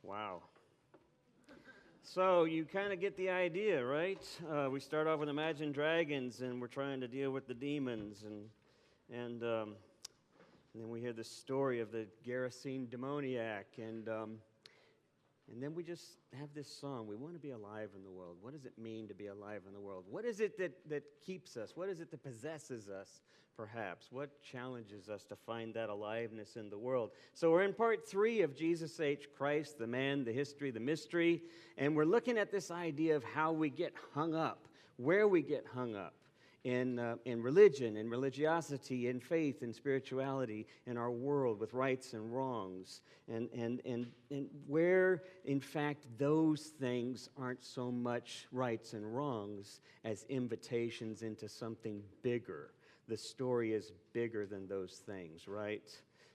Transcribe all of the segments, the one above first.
Wow. So you kind of get the idea, right? We start off with Imagine Dragons, and we're trying to deal with the demons, and then we hear the story of the Gerasene demoniac, and then we just have this song. We want to be alive in the world. What does it mean to be alive in the world? What is it that keeps us? What is it that possesses us, perhaps? What challenges us to find that aliveness in the world? So we're in part 3 of Jesus H. Christ, the man, the history, the mystery, and we're looking at this idea of how we get hung up, where we get hung up. In religion, in religiosity, in faith, in spirituality, in our world with rights and wrongs, and where, in fact, those things aren't so much rights and wrongs as invitations into something bigger. The story is bigger than those things, right?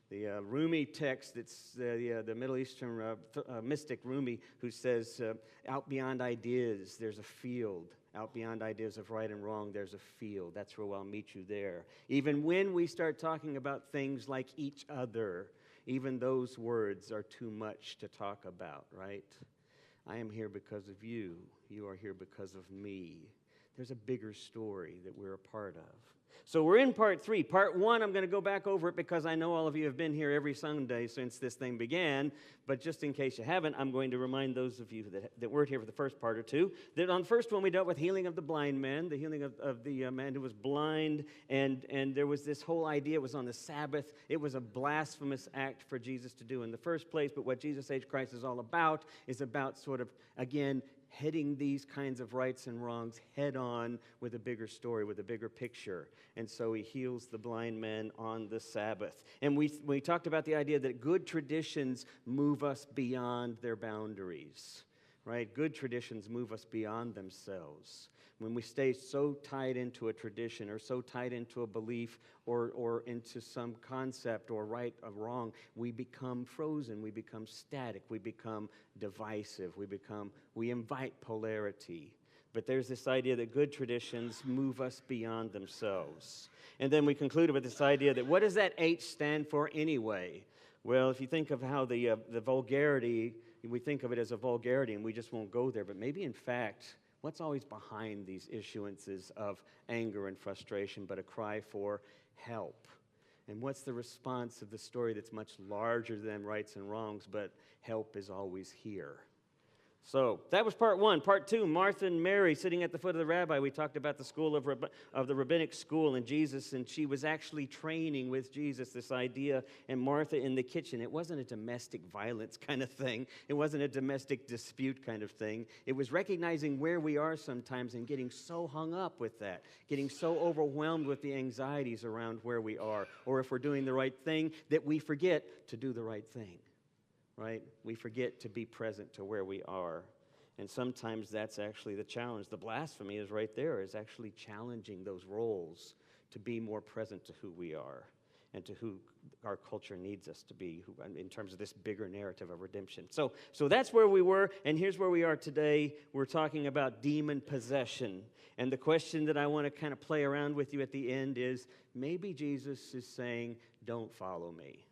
The Rumi text, it's the Middle Eastern mystic Rumi who says, out beyond ideas, there's a field. Out beyond ideas of right and wrong, there's a field. That's where I'll meet you there. Even when we start talking about things like each other, even those words are too much to talk about, right? I am here because of you. You are here because of me. There's a bigger story that we're a part of. So we're in part 3. Part 1, I'm going to go back over it because I know all of you have been here every Sunday since this thing began. But just in case you haven't, I'm going to remind those of you that weren't here for the first part or two, that on the first one we dealt with healing of the blind man, the healing of the man who was blind. And there was this whole idea, it was on the Sabbath. It was a blasphemous act for Jesus to do in the first place. But what Jesus H. Christ is all about is about sort of, again, heading these kinds of rights and wrongs head on with a bigger story, with a bigger picture. And so he heals the blind man on the Sabbath. And we talked about the idea that good traditions move us beyond their boundaries, right? Good traditions move us beyond themselves. When we stay so tied into a tradition or so tied into a belief or into some concept or right or wrong, we become frozen, we become static, we become divisive, we invite polarity. But there's this idea that good traditions move us beyond themselves. And then we concluded with this idea that what does that H stand for anyway? Well, if you think of how the vulgarity, we think of it as a vulgarity and we just won't go there, but maybe in fact, what's always behind these issuances of anger and frustration but a cry for help? And what's the response of the story that's much larger than rights and wrongs, but help is always here? So that was part 1. Part 2, Martha and Mary sitting at the foot of the rabbi. We talked about the school of the rabbinic school and Jesus, and she was actually training with Jesus this idea, and Martha in the kitchen. It wasn't a domestic violence kind of thing. It wasn't a domestic dispute kind of thing. It was recognizing where we are sometimes and getting so hung up with that, getting so overwhelmed with the anxieties around where we are, or if we're doing the right thing, that we forget to do the right thing. Right? We forget to be present to where we are. And sometimes that's actually the challenge. The blasphemy is right there, is actually challenging those roles to be more present to who we are and to who our culture needs us to be in terms of this bigger narrative of redemption. So that's where we were, and here's where we are today. We're talking about demon possession. And the question that I want to kind of play around with you at the end is, maybe Jesus is saying, don't follow me.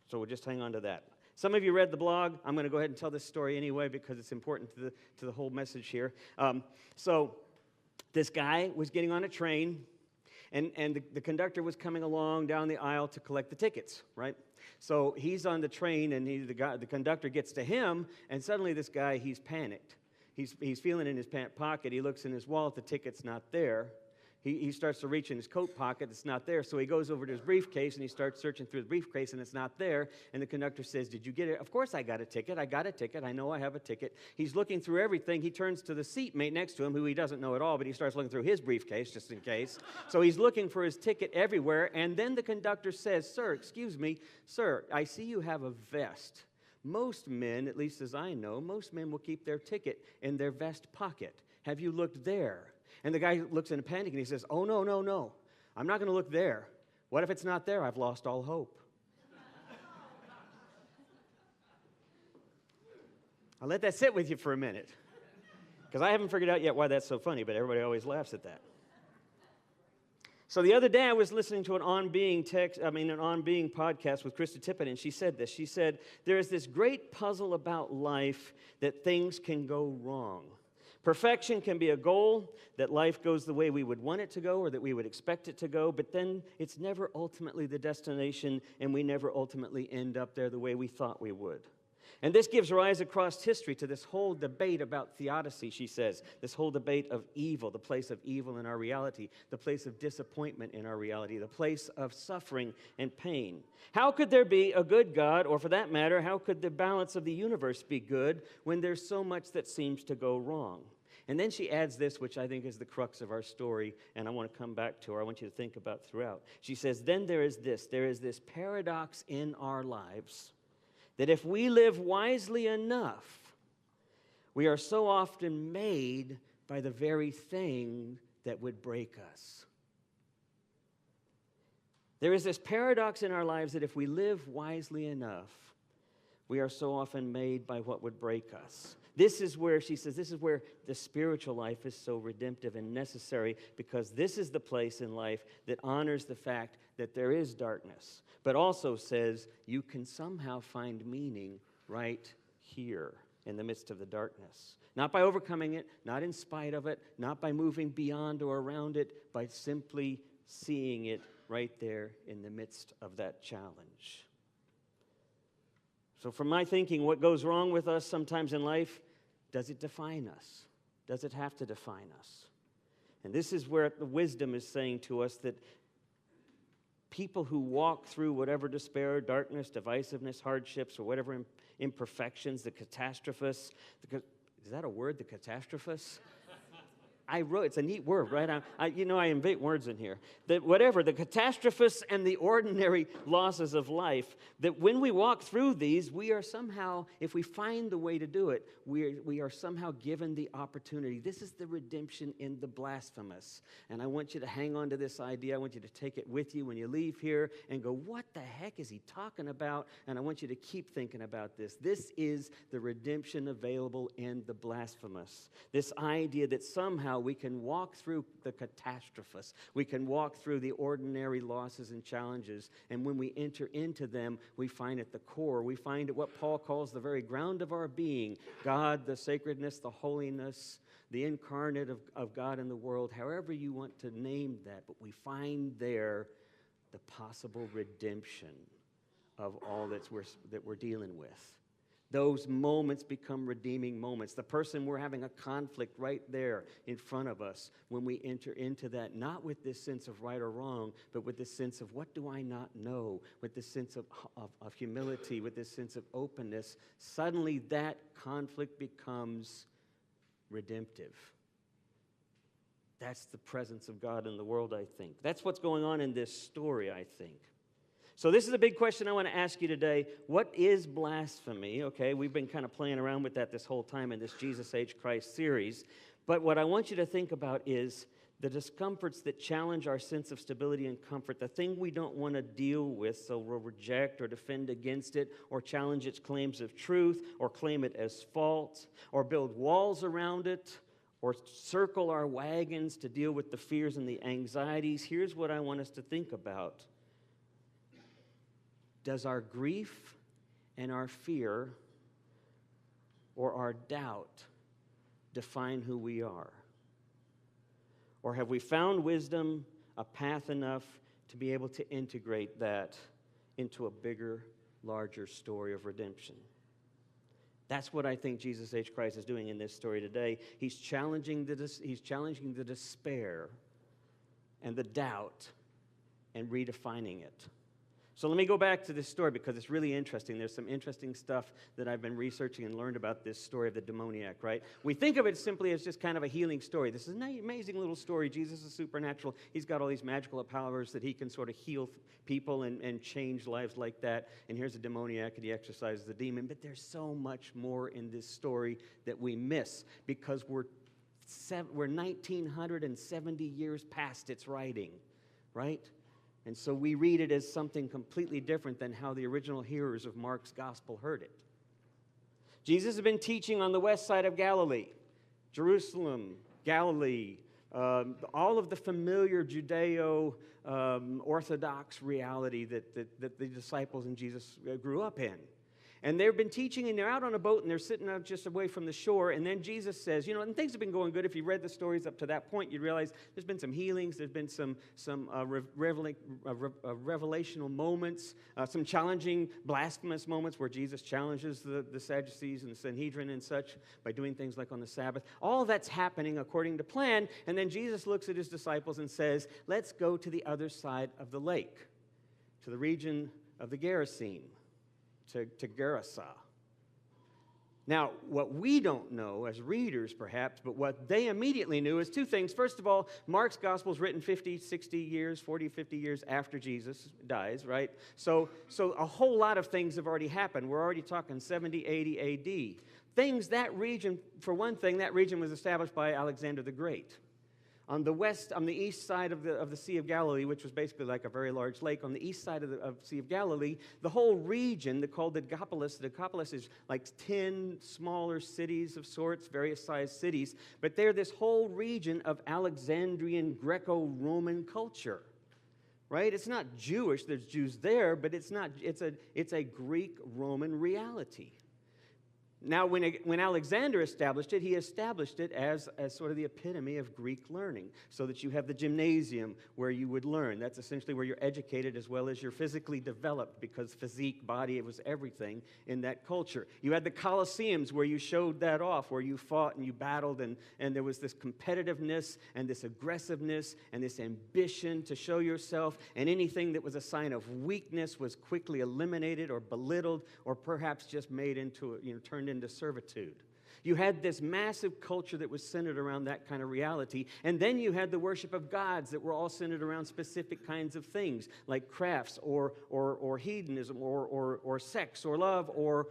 So we'll just hang on to that. Some of you read the blog. I'm going to go ahead and tell this story anyway because it's important to the whole message here. So this guy was getting on a train, and the conductor was coming along down the aisle to collect the tickets, right? So he's on the train, and the conductor gets to him, and suddenly this guy, he's panicked. He's feeling in his pant pocket. He looks in his wallet. The ticket's not there. He starts to reach in his coat pocket. It's not there. So he goes over to his briefcase, and he starts searching through the briefcase, and it's not there. And the conductor says, did you get it? Of course I got a ticket. I got a ticket. I know I have a ticket. He's looking through everything. He turns to the seatmate next to him, who he doesn't know at all, but he starts looking through his briefcase just in case. So he's looking for his ticket everywhere. And then the conductor says, sir, excuse me, sir, I see you have a vest. Most men, at least as I know, most men will keep their ticket in their vest pocket. Have you looked there? And the guy looks in a panic and he says, oh, no. I'm not going to look there. What if it's not there? I've lost all hope. I'll let that sit with you for a minute. Because I haven't figured out yet why that's so funny, but everybody always laughs at that. So the other day I was listening to an On Being podcast with Krista Tippett, and she said this. She said, there is this great puzzle about life that things can go wrong. Perfection can be a goal, that life goes the way we would want it to go or that we would expect it to go, but then it's never ultimately the destination, and we never ultimately end up there the way we thought we would. And this gives rise across history to this whole debate about theodicy, she says, this whole debate of evil, the place of evil in our reality, the place of disappointment in our reality, the place of suffering and pain. How could there be a good God, or for that matter, how could the balance of the universe be good when there's so much that seems to go wrong? And then she adds this, which I think is the crux of our story, and I want to come back to her. I want you to think about throughout. She says, then there is this paradox in our lives that if we live wisely enough, we are so often made by the very thing that would break us. There is this paradox in our lives that if we live wisely enough, we are so often made by what would break us. This is where, she says, this is where the spiritual life is so redemptive and necessary, because this is the place in life that honors the fact that there is darkness, but also says you can somehow find meaning right here in the midst of the darkness. Not by overcoming it, not in spite of it, not by moving beyond or around it, by simply seeing it right there in the midst of that challenge. So from my thinking, what goes wrong with us sometimes in life, does it define us? Does it have to define us? And this is where the wisdom is saying to us that people who walk through whatever despair, darkness, divisiveness, hardships, or whatever imperfections, the catastrophists, is that a word, the catastrophists? It's a neat word, right? I invent words in here. That whatever, the catastrophists and the ordinary losses of life, that when we walk through these, we are somehow, if we find the way to do it, we are somehow given the opportunity. This is the redemption in the blasphemous. And I want you to hang on to this idea. I want you to take it with you when you leave here and go, what the heck is he talking about? And I want you to keep thinking about this. This is the redemption available in the blasphemous. This idea that somehow we can walk through the catastrophes. We can walk through the ordinary losses and challenges. And when we enter into them, we find at the core, we find at what Paul calls the very ground of our being, God, the sacredness, the holiness, the incarnate of God in the world, however you want to name that. But we find there the possible redemption of all that we're dealing with. Those moments become redeeming moments. The person we're having a conflict right there in front of us, when we enter into that, not with this sense of right or wrong, but with this sense of what do I not know, with this sense of humility, with this sense of openness, suddenly that conflict becomes redemptive. That's the presence of God in the world, I think. That's what's going on in this story, I think. So this is a big question I want to ask you today. What is blasphemy? Okay, we've been kind of playing around with that this whole time in this Jesus H. Christ series. But what I want you to think about is the discomforts that challenge our sense of stability and comfort, the thing we don't want to deal with, so we'll reject or defend against it, or challenge its claims of truth, or claim it as fault, or build walls around it, or circle our wagons to deal with the fears and the anxieties. Here's what I want us to think about. Does our grief and our fear or our doubt define who we are? Or have we found wisdom, a path enough to be able to integrate that into a bigger, larger story of redemption? That's what I think Jesus H. Christ is doing in this story today. He's challenging the despair and the doubt and redefining it. So let me go back to this story because it's really interesting. There's some interesting stuff that I've been researching and learned about this story of the demoniac, right? We think of it simply as just kind of a healing story. This is an amazing little story. Jesus is supernatural. He's got all these magical powers that he can sort of heal people and change lives like that. And here's a demoniac and he exorcises the demon. But there's so much more in this story that we miss because we're 1,970 years past its writing, right? And so we read it as something completely different than how the original hearers of Mark's gospel heard it. Jesus has been teaching on the west side of Galilee, Jerusalem, Galilee, all of the familiar Judeo-Orthodox reality that the disciples and Jesus grew up in. And they've been teaching, and they're out on a boat, and they're sitting out just away from the shore. And then Jesus says, and things have been going good. If you read the stories up to that point, you'd realize there's been some healings, there's been some revelational moments, some challenging, blasphemous moments where Jesus challenges the Sadducees and the Sanhedrin and such by doing things like on the Sabbath. All that's happening according to plan. And then Jesus looks at his disciples and says, let's go to the other side of the lake, to the region of the Gerasene. To Gerasa. Now, what we don't know as readers, perhaps, but what they immediately knew is two things. First of all, Mark's gospel is written 50, 60 years, 40, 50 years after Jesus dies, right? So a whole lot of things have already happened. We're already talking 70, 80 A.D. That region, for one thing, that region was established by Alexander the Great. On the east side of the Sea of Galilee, which was basically like a very large lake, on the east side of the Sea of Galilee, the whole region, called the Decapolis. The Decapolis is like 10 smaller cities of sorts, various sized cities, but they're this whole region of Alexandrian Greco-Roman culture, right? It's not Jewish. There's Jews there, but it's not. It's a Greek-Roman reality. Now, when Alexander established it, he established it as sort of the epitome of Greek learning, so that you have the gymnasium where you would learn. That's essentially where you're educated as well as you're physically developed, because physique, body, it was everything in that culture. You had the Colosseums where you showed that off, where you fought and you battled, and there was this competitiveness and this aggressiveness and this ambition to show yourself, and anything that was a sign of weakness was quickly eliminated or belittled or perhaps just made into, turned into servitude. You had this massive culture that was centered around that kind of reality, and then you had the worship of gods that were all centered around specific kinds of things, like crafts or hedonism or sex or love or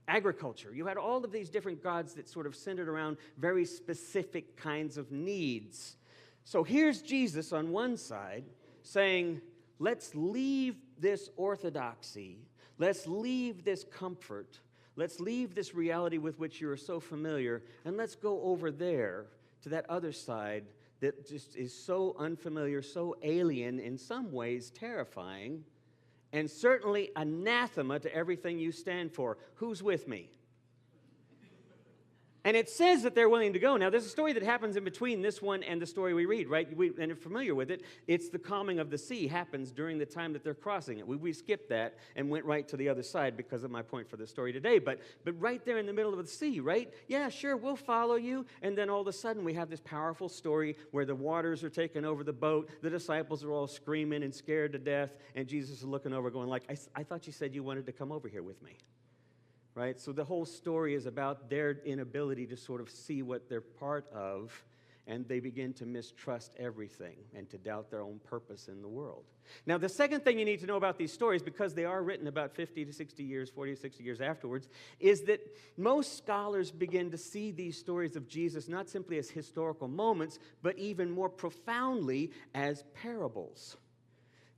agriculture. You had all of these different gods that sort of centered around very specific kinds of needs. So here's Jesus on one side saying, let's leave this orthodoxy. Let's leave this comfort. Let's leave this reality with which you are so familiar, and let's go over there to that other side that just is so unfamiliar, so alien, in some ways terrifying, and certainly anathema to everything you stand for. Who's with me? And it says that they're willing to go. Now, there's a story that happens in between this one and the story we read, right? And you're familiar with it. It's the calming of the sea happens during the time that they're crossing it. We skipped that and went right to the other side because of my point for the story today. But right there in the middle of the sea, right? Yeah, sure, we'll follow you. And then all of a sudden we have this powerful story where the waters are taking over the boat. The disciples are all screaming and scared to death. And Jesus is looking over going like, I thought you said you wanted to come over here with me. Right? So the whole story is about their inability to sort of see what they're part of, and they begin to mistrust everything and to doubt their own purpose in the world. Now, the second thing you need to know about these stories, because they are written about 50 to 60 years, 40 to 60 years afterwards, is that most scholars begin to see these stories of Jesus not simply as historical moments, but even more profoundly as parables.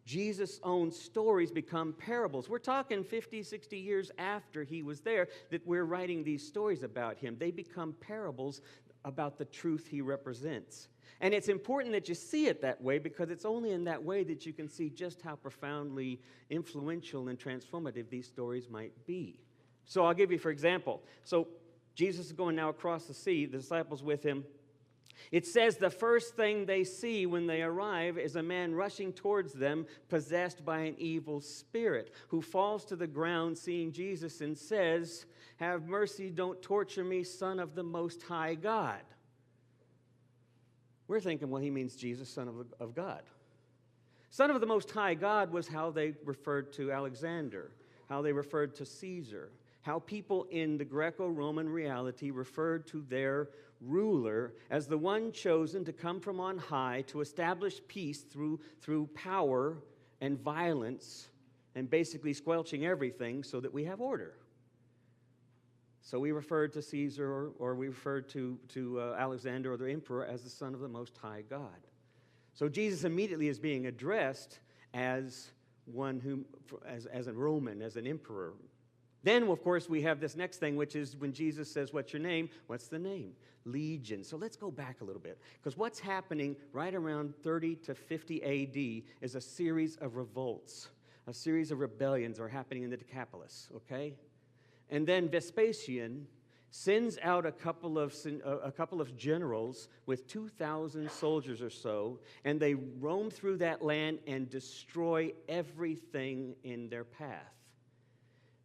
Jesus' own stories become parables. We're talking 50, 60 years after he was there that we're writing these stories about him. They become parables about the truth he represents. And it's important that you see it that way, because it's only in that way that you can see just how profoundly influential and transformative these stories might be. So I'll give you, for example, so Jesus is going now across the sea, the disciples with him. It says the first thing they see when they arrive is a man rushing towards them, possessed by an evil spirit, who falls to the ground seeing Jesus and says, "Have mercy, don't torture me, Son of the Most High God." We're thinking, well, he means Jesus, Son of God. Son of the Most High God was how they referred to Alexander, how they referred to Caesar, how people in the Greco-Roman reality referred to their ruler as the one chosen to come from on high to establish peace through power and violence and basically squelching everything so that we have order. So we referred to Caesar or we referred to Alexander or the emperor as the Son of the Most High God. So Jesus immediately is being addressed as one who, as a Roman, as an emperor. Then, of course, we have this next thing, which is when Jesus says, what's your name? What's the name? Legion. So let's go back a little bit, because what's happening right around 30 to 50 A.D. is a series of revolts, a series of rebellions are happening in the Decapolis, okay? And then Vespasian sends out a couple of generals with 2,000 soldiers or so, and they roam through that land and destroy everything in their path.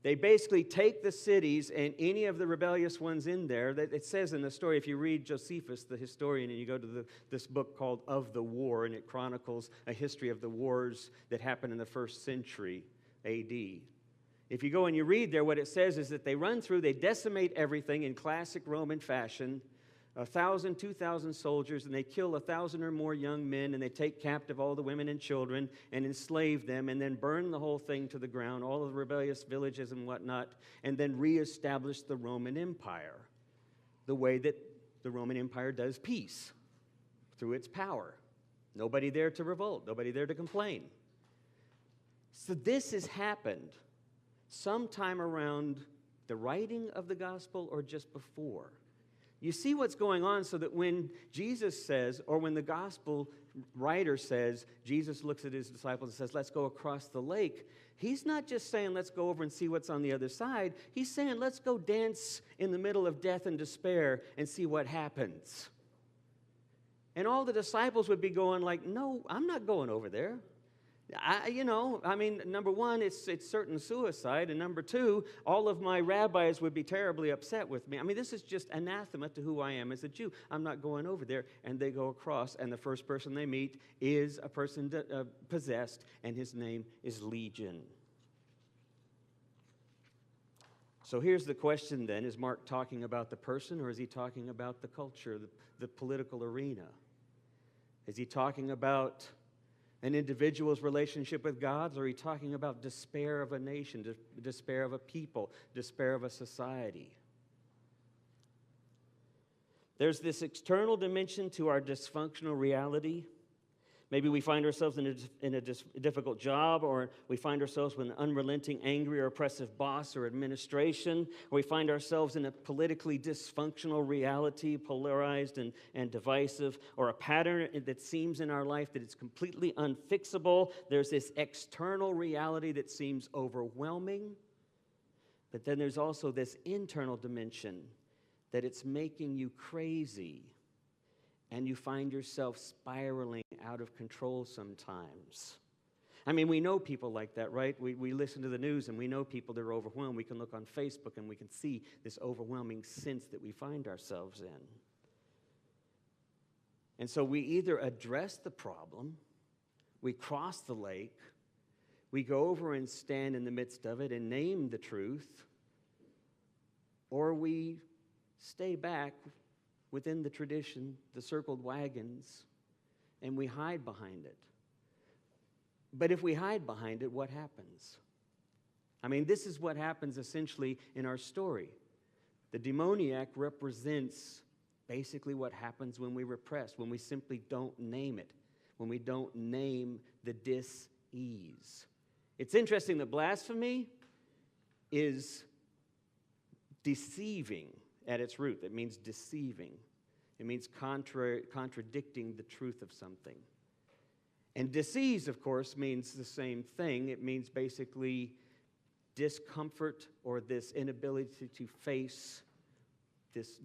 They basically take the cities and any of the rebellious ones in there. It says in the story, if you read Josephus, the historian, and you go to this book called Of the War, and it chronicles a history of the wars that happened in the first century A.D. If you go and you read there, what it says is that they run through, they decimate everything in classic Roman fashion, 1,000, 2,000 soldiers, and they kill 1,000 or more young men, and they take captive all the women and children and enslave them, and then burn the whole thing to the ground, all of the rebellious villages and whatnot, and then reestablish the Roman Empire the way that the Roman Empire does peace, through its power. Nobody there to revolt, nobody there to complain. So this has happened sometime around the writing of the gospel or just before. You see what's going on, so that when Jesus says, or when the gospel writer says, Jesus looks at his disciples and says, let's go across the lake, he's not just saying, let's go over and see what's on the other side. He's saying, let's go dance in the middle of death and despair and see what happens. And all the disciples would be going like, no, I'm not going over there. Number one, it's certain suicide, and number two, all of my rabbis would be terribly upset with me. This is just anathema to who I am as a Jew. I'm not going over there. And they go across, and the first person they meet is a person possessed, and his name is Legion. So here's the question then. Is Mark talking about the person, or is he talking about the culture, the political arena? Is he talking about an individual's relationship with God, or are you talking about despair of a nation, despair of a people, despair of a society? There's this external dimension to our dysfunctional reality. Maybe we find ourselves in a difficult job, or we find ourselves with an unrelenting, angry, or oppressive boss or administration, or we find ourselves in a politically dysfunctional reality, polarized and divisive, or a pattern that seems in our life that it's completely unfixable. There's this external reality that seems overwhelming, but then there's also this internal dimension that it's making you crazy, and you find yourself spiraling out of control sometimes. We know people like that, right? We listen to the news and we know people that are overwhelmed. We can look on Facebook and we can see this overwhelming sense that we find ourselves in. And so we either address the problem, we cross the lake, we go over and stand in the midst of it and name the truth, or we stay back within the tradition, the circled wagons, and we hide behind it. But if we hide behind it, what happens? This is what happens essentially in our story. The demoniac represents basically what happens when we repress, when we simply don't name it, when we don't name the dis-ease. It's interesting that blasphemy is deceiving at its root. It means deceiving. It means contradicting the truth of something. And disease, of course, means the same thing. It means basically discomfort, or this inability to face this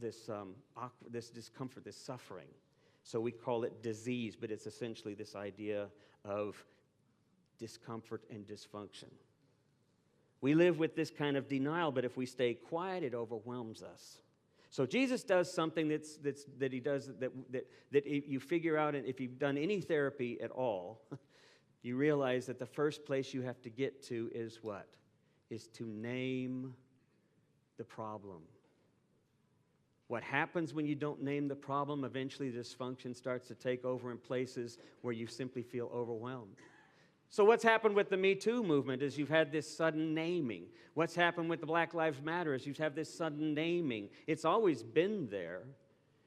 discomfort, this suffering. So we call it disease, but it's essentially this idea of discomfort and dysfunction. We live with this kind of denial, but if we stay quiet, it overwhelms us. So Jesus does something that he does that you figure out, and if you've done any therapy at all, you realize that the first place you have to get to is what? Is to name the problem. What happens when you don't name the problem? Eventually dysfunction starts to take over in places where you simply feel overwhelmed. So what's happened with the Me Too movement is you've had this sudden naming. What's happened with the Black Lives Matter is you've had this sudden naming. It's always been there.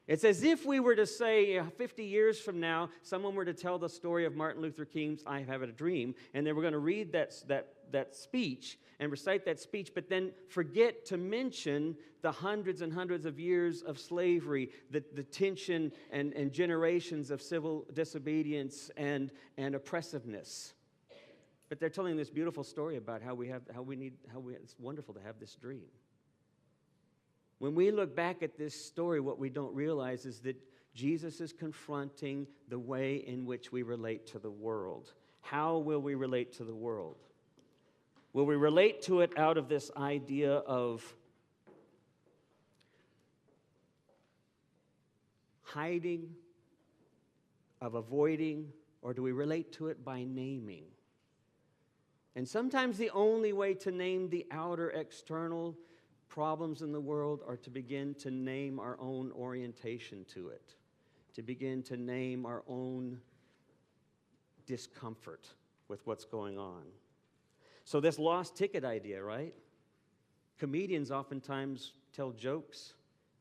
It's as if we were to say 50 years from now, someone were to tell the story of Martin Luther King's I Have a Dream, and they were going to read that that speech and recite that speech, but then forget to mention the hundreds and hundreds of years of slavery, the tension and generations of civil disobedience and oppressiveness. But they're telling this beautiful story about how it's wonderful to have this dream. When we look back at this story, what we don't realize is that Jesus is confronting the way in which we relate to the world. How will we relate to the world? Will we relate to it out of this idea of hiding, of avoiding, or do we relate to it by naming? And sometimes the only way to name the outer external problems in the world are to begin to name our own orientation to it, to begin to name our own discomfort with what's going on. So this lost ticket idea, right? Comedians oftentimes tell jokes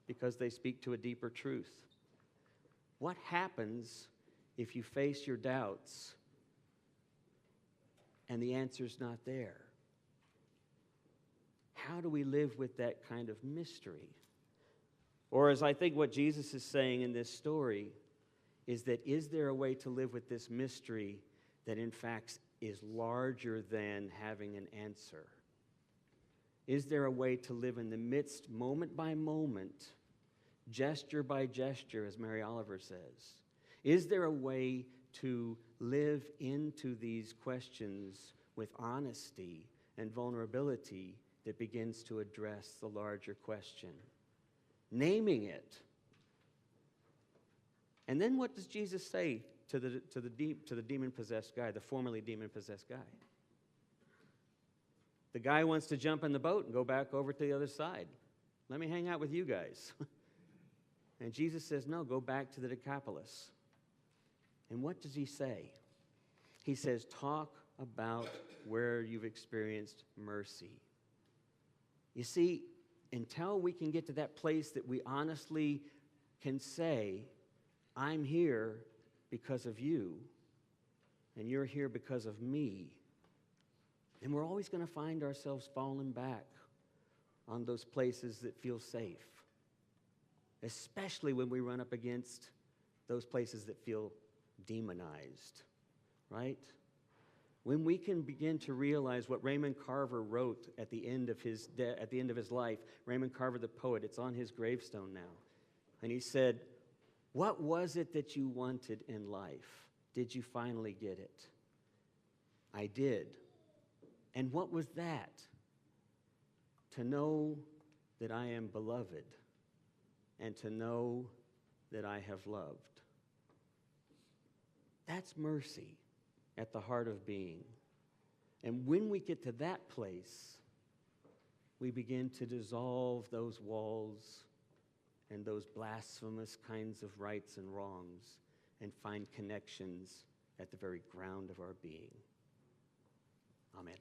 because they speak to a deeper truth. What happens if you face your doubts and the answer's not there? How do we live with that kind of mystery? Or as I think what Jesus is saying in this story is that, is there a way to live with this mystery that in fact is larger than having an answer? Is there a way to live in the midst, moment by moment, gesture by gesture, as Mary Oliver says? Is there a way to live into these questions with honesty and vulnerability that begins to address the larger question? Naming it. And then what does Jesus say to the demon-possessed guy, the formerly demon-possessed guy? The guy wants to jump in the boat and go back over to the other side. Let me hang out with you guys. And Jesus says, no, go back to the Decapolis. And what does he say? He says, talk about where you've experienced mercy. You see, until we can get to that place that we honestly can say, I'm here because of you, and you're here because of me, and we're always going to find ourselves falling back on those places that feel safe, especially when we run up against those places that feel demonized, right? When we can begin to realize what Raymond Carver wrote at the end of his life, Raymond Carver the poet, it's on his gravestone now. And he said, what was it that you wanted in life? Did you finally get it? I did. And what was that? To know that I am beloved and to know that I have loved. That's mercy at the heart of being. And when we get to that place, we begin to dissolve those walls and those blasphemous kinds of rights and wrongs and find connections at the very ground of our being. Amen.